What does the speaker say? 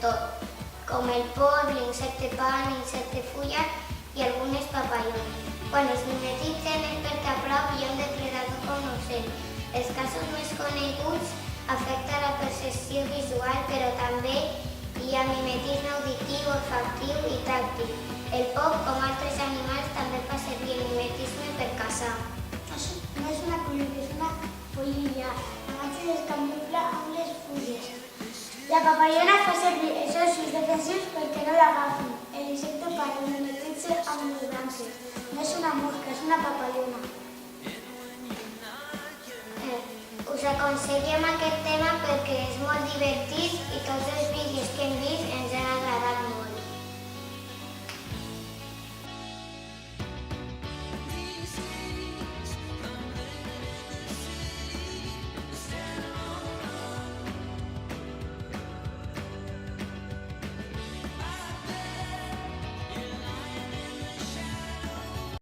tot, com el porc, l'insecte pan, l'insecte fulla i algunes papallones. Quan es mimetitzen és perquè a prop hi ha un depredador com l'ocell. Els casos més coneguts afecten la percepció visual, però també hi ha mimetisme auditiu, olfactiu i tàctil. El porc, com altres animals, també fa servir el mimetisme per caçar. No és una colibrí, és una polilla. Abans es camufla amb les fulles. La papallona fa servir els ossos defensius perquè no l'agafin. L'insecte para mimetir-se amb les branques. No és una mosca, és una papallona. Us aconsellem aquest tema perquè és molt divertit i tots els vídeos que hem vist ens han agradat molt.